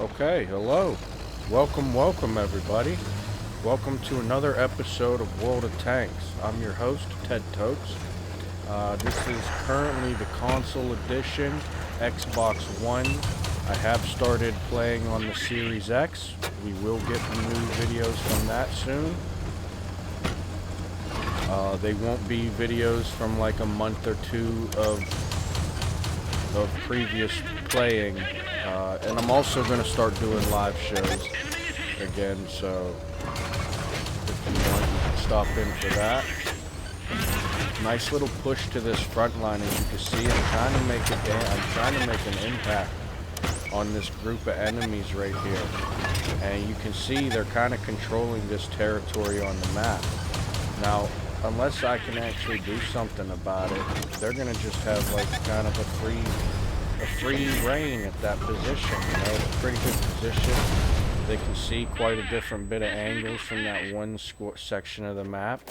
Okay, hello. Welcome everybody. Welcome to another episode of World of Tanks. I'm your host, TedTokez. This is currently the console edition, Xbox One. I have started playing on the Series X. We will get new videos from that soon. They won't be videos from like a month or two of previous playing. And I'm also going to start doing live shows again, so if you want, you can stop in for that. Nice little push to this front line, as you can see. I'm trying to make an impact on this group of enemies right here. And you can see they're kind of controlling this territory on the map. Now, unless I can actually do something about it, they're going to just have like kind of a free reign at that position. You know, it's a pretty good position. They can see quite a different bit of angles from that one section of the map.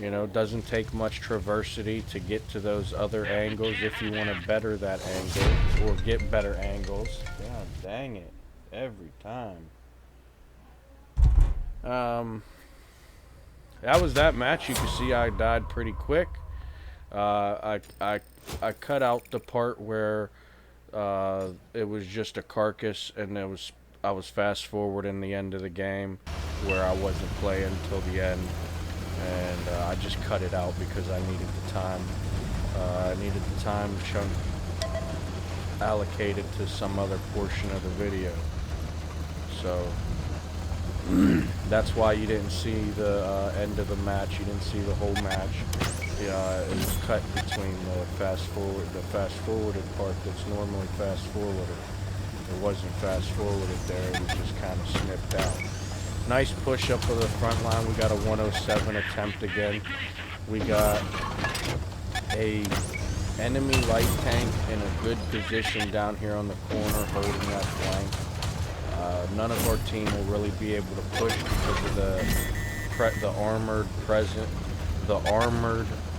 You know, it doesn't take much traversity to get to those other angles if you want to better that angle or get better angles. God dang it, every time. That was that match. You can see I died pretty quick. I cut out the part where it was just a carcass, and I was fast forwarding the end of the game where I wasn't playing till the end, and I just cut it out because I needed the time. I needed the time chunk allocated to some other portion of the video. So that's why you didn't see the end of the match. You didn't see the whole match. Yeah, it was cut between the fast forwarded part that's normally fast forwarded. It wasn't fast forwarded there. It was just kind of snipped out. Nice push up of the front line. We got a 107 attempt again. We got a enemy light tank in a good position down here on the corner, holding that flank. None of our team will really be able to push because of the armored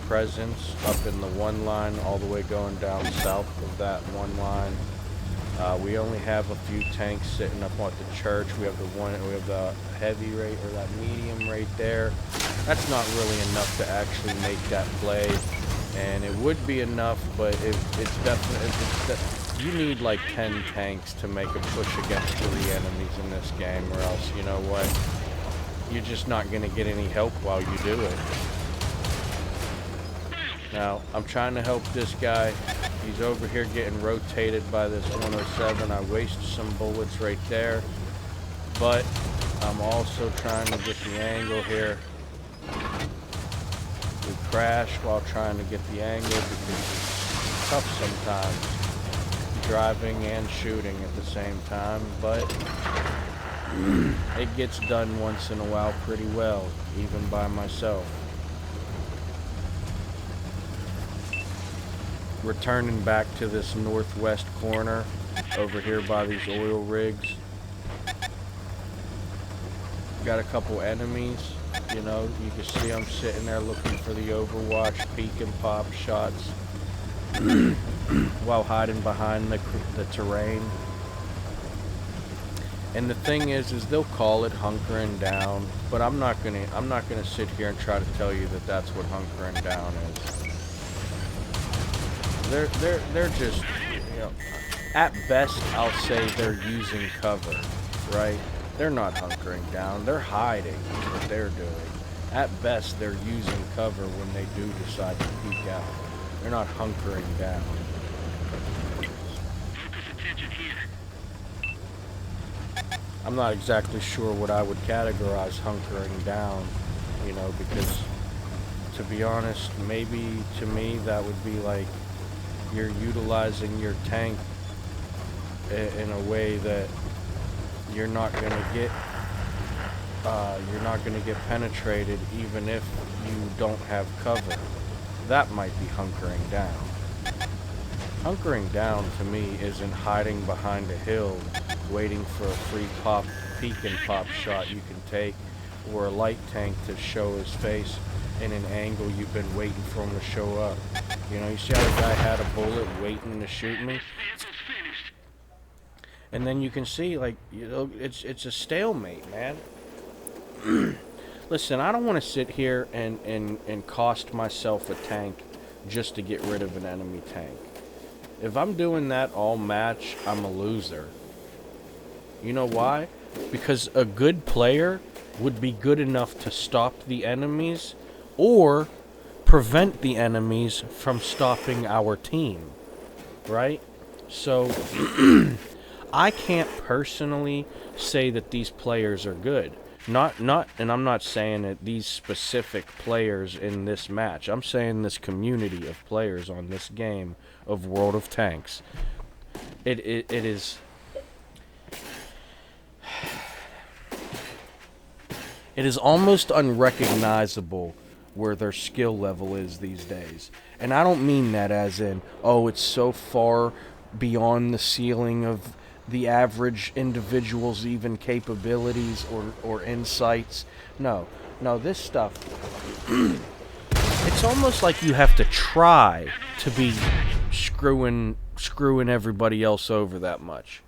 presence up in the one line, all the way going down south of that one line. We only have a few tanks sitting up at the church. We have the heavy rate, or that medium right there. That's not really enough to actually make that play, and it would be enough, but it's definitely you need like 10 tanks to make a push against 3 enemies in this game, or else, you know what, you're just not going to get any help while you do it. Now, I'm trying to help this guy. He's over here getting rotated by this 107. I wasted some bullets right there, but I'm also trying to get the angle here. We crash while trying to get the angle because it's tough sometimes, driving and shooting at the same time, but it gets done once in a while pretty well, even by myself. Returning back to this northwest corner over here by these oil rigs. Got a couple enemies, you know, you can see I'm sitting there looking for the Overwatch peek and pop shots while hiding behind the terrain. And the thing is they'll call it hunkering down, but I'm not gonna sit here and try to tell you that that's what hunkering down is. They're just, you know, at best I'll say they're using cover, right? They're not hunkering down, they're hiding is what they're doing. At best they're using cover when they do decide to peek out. They're not hunkering down. I'm not exactly sure what I would categorize hunkering down, you know, because to be honest, maybe to me that would be like you're utilizing your tank in a way that you're not gonna get penetrated even if you don't have cover. That might be hunkering down. Hunkering down to me isn't hiding behind a hill waiting for a free peek and pop shot you can take, or a light tank to show his face in an angle you've been waiting for him to show up. You know, you see how the guy had a bullet waiting to shoot me? And then you can see, like, it's a stalemate, man. Listen, I don't want to sit here and cost myself a tank just to get rid of an enemy tank. If I'm doing that all match, I'm a loser. You know why? Because a good player would be good enough to stop the enemies or prevent the enemies from stopping our team, right? So I can't personally say that these players are good. And I'm not saying that these specific players in this match. I'm saying this community of players on this game of World of Tanks. It is It is almost unrecognizable where their skill level is these days. And I don't mean that as in, oh, it's so far beyond the ceiling of the average individual's even capabilities or insights. No, this stuff, it's almost like you have to try to be screwing everybody else over that much.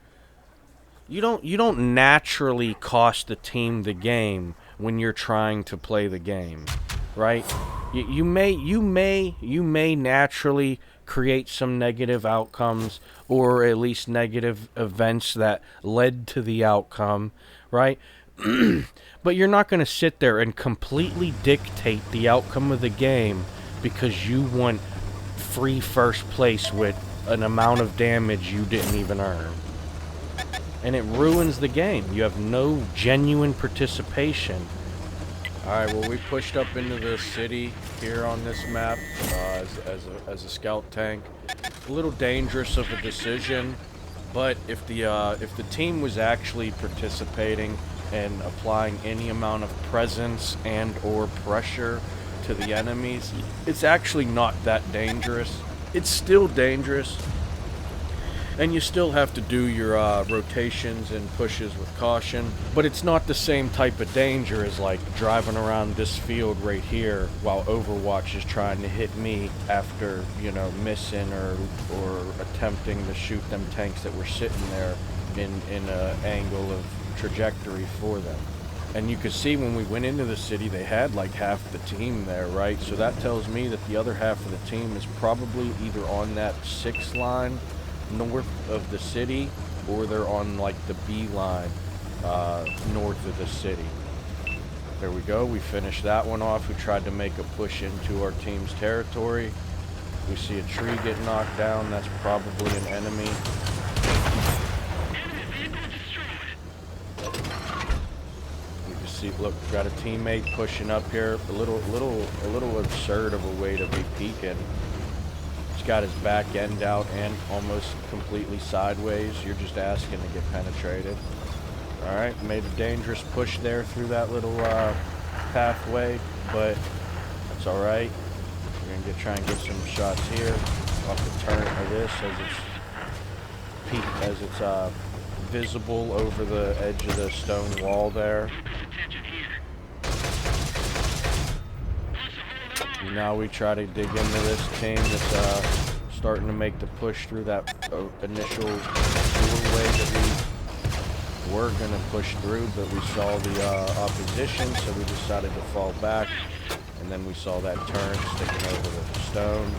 You don't naturally cost the team the game when you're trying to play the game, right? You may naturally create some negative outcomes or at least negative events that led to the outcome, right? But you're not going to sit there and completely dictate the outcome of the game because you want free first place with an amount of damage you didn't even earn. And it ruins the game. You have no genuine participation. Alright, well, we pushed up into the city here on this map as a scout tank. A little dangerous of a decision, but if the team was actually participating and applying any amount of presence and or pressure to the enemies, it's actually not that dangerous. It's still dangerous. And you still have to do your rotations and pushes with caution. But it's not the same type of danger as like driving around this field right here while Overwatch is trying to hit me after, you know, missing or attempting to shoot them tanks that were sitting there in an angle of trajectory for them. And you could see when we went into the city, they had like half the team there, right? So that tells me that the other half of the team is probably either on that 6 line north of the city, or they're on like the B line north of the city. There we go. We finished that one off. We tried to make a push into our team's territory. We see a tree get knocked down. That's probably an enemy. You can see, look, got a teammate pushing up here. A little absurd of a way to be peeking. He's got his back end out and almost completely sideways. You're just asking to get penetrated. Alright, made a dangerous push there through that little pathway, but that's alright. We're going to try and get some shots here off the turn of this as it's visible over the edge of the stone wall there. Now we try to dig into this team that's starting to make the push through that initial doorway that we were going to push through, but we saw the opposition, so we decided to fall back, and then we saw that turn sticking over the stone.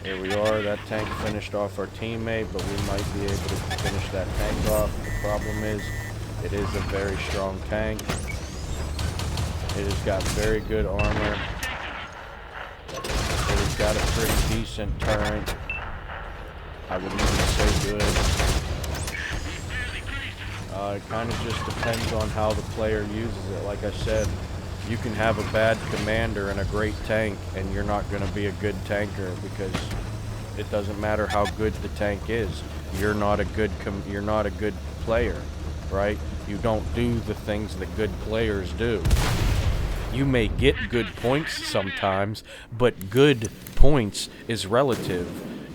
Here we are. That tank finished off our teammate, but we might be able to finish that tank off. The problem is, it is a very strong tank. It has got very good armor. It's got a pretty decent turret. I wouldn't even say good. It kind of just depends on how the player uses it. Like I said, you can have a bad commander and a great tank, and you're not going to be a good tanker because it doesn't matter how good the tank is. You're not a good player, right? You don't do the things that good players do. You may get good points sometimes, but good points is relative.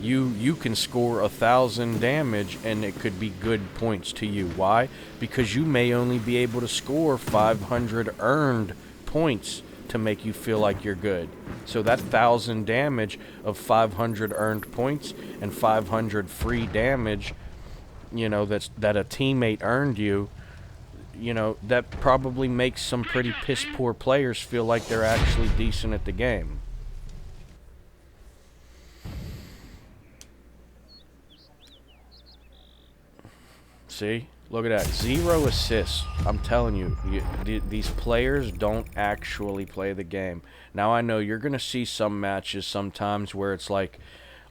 You can score 1,000 damage and it could be good points to you. Why? Because you may only be able to score 500 earned points to make you feel like you're good. So that 1,000 damage of 500 earned points and 500 free damage you know, that a teammate earned you, you know, that probably makes some pretty piss poor players feel like they're actually decent at the game. See? Look at that. 0 assists. I'm telling you, these players don't actually play the game. Now, I know you're going to see some matches sometimes where it's like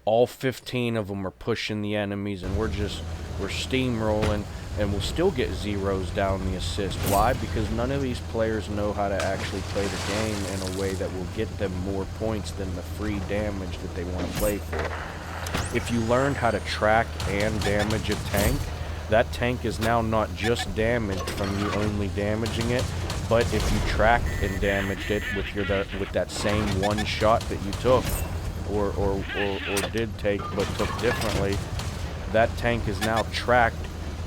all 15 of them are pushing the enemies and we're steamrolling and we'll still get zeros down the assist. Why? Because none of these players know how to actually play the game in a way that will get them more points than the free damage that they want to play for. If you learned how to track and damage a tank, that tank is now not just damaged from you only damaging it, but if you tracked and damaged it with that same one shot that you took, or did take but took differently, that tank is now tracked.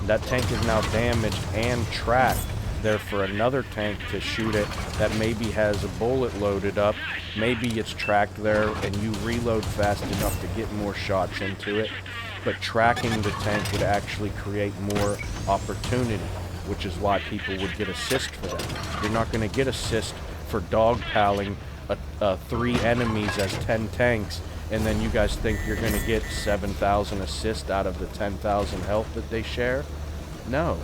That tank is now damaged and tracked there for another tank to shoot it that maybe has a bullet loaded up. Maybe it's tracked there and you reload fast enough to get more shots into it. But tracking the tank would actually create more opportunity, which is why people would get assist for that. You're not going to get assist for dogpiling 3 enemies as 10 tanks, and then you guys think you're going to get 7,000 assist out of the 10,000 health that they share? No.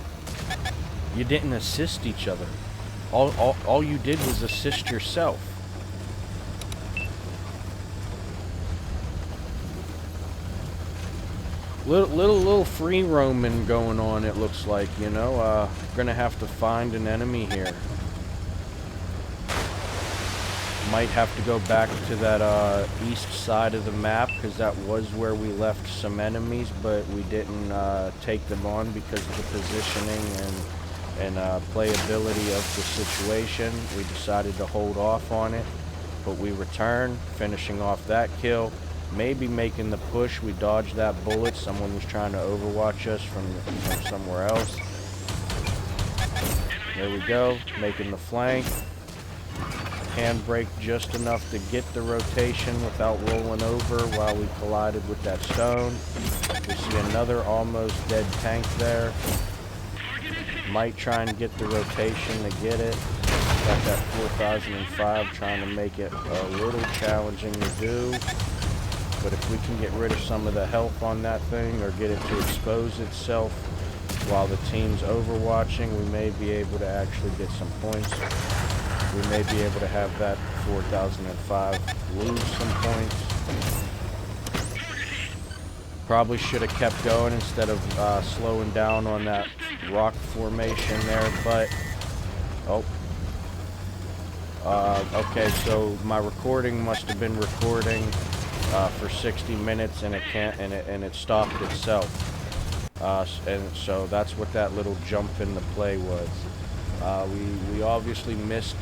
You didn't assist each other. All you did was assist yourself. Little free roaming going on, it looks like, you know. Gonna have to find an enemy here. Might have to go back to that east side of the map, because that was where we left some enemies, but we didn't take them on because of the positioning and playability of the situation. We decided to hold off on it, but we return, finishing off that kill. Maybe making the push. We dodged that bullet. Someone was trying to overwatch us from somewhere else. There we go. Making the flank. Handbrake just enough to get the rotation without rolling over while we collided with that stone. We see another almost dead tank there. Might try and get the rotation to get it. Got that 4005, trying to make it a little challenging to do. But if we can get rid of some of the health on that thing or get it to expose itself while the team's overwatching, we may be able to actually get some points. We may be able to have that 4005 lose some points. Probably should have kept going instead of slowing down on that rock formation there, but okay, so my recording must have been recording for 60 minutes and it stopped itself, and so that's what that little jump in the play was. We obviously missed,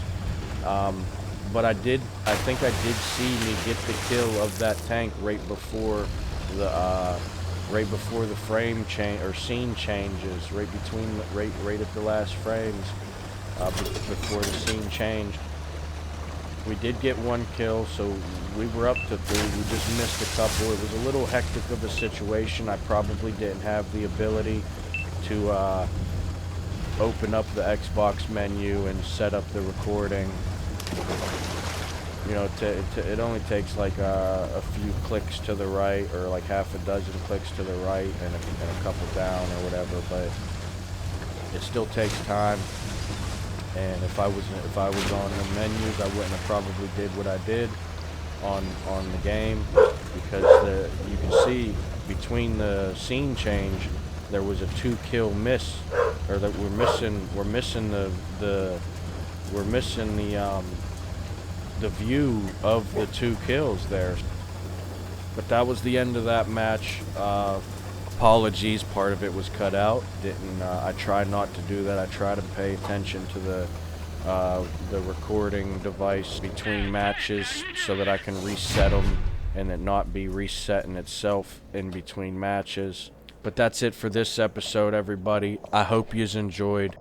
but I think I did see me get the kill of that tank right before the frame change or scene changes, right at the last frames, before the scene changed. We did get 1 kill, so we were up to 3. We just missed a couple. It was a little hectic of a situation. I probably didn't have the ability to open up the Xbox menu and set up the recording. You know, it only takes like a few clicks to the right, or like half a dozen clicks to the right and a couple down or whatever, but it still takes time. And if I was on the menus, I wouldn't have probably did what I did on the game, because you can see between the scene change there was a 2-kill miss, or that we're missing the view of the 2 kills there. But that was the end of that match. Apologies, part of it was cut out. I try not to do that. I try to pay attention to the recording device between matches so that I can reset them and it not be resetting itself in between matches. But that's it for this episode, everybody. I hope yous enjoyed.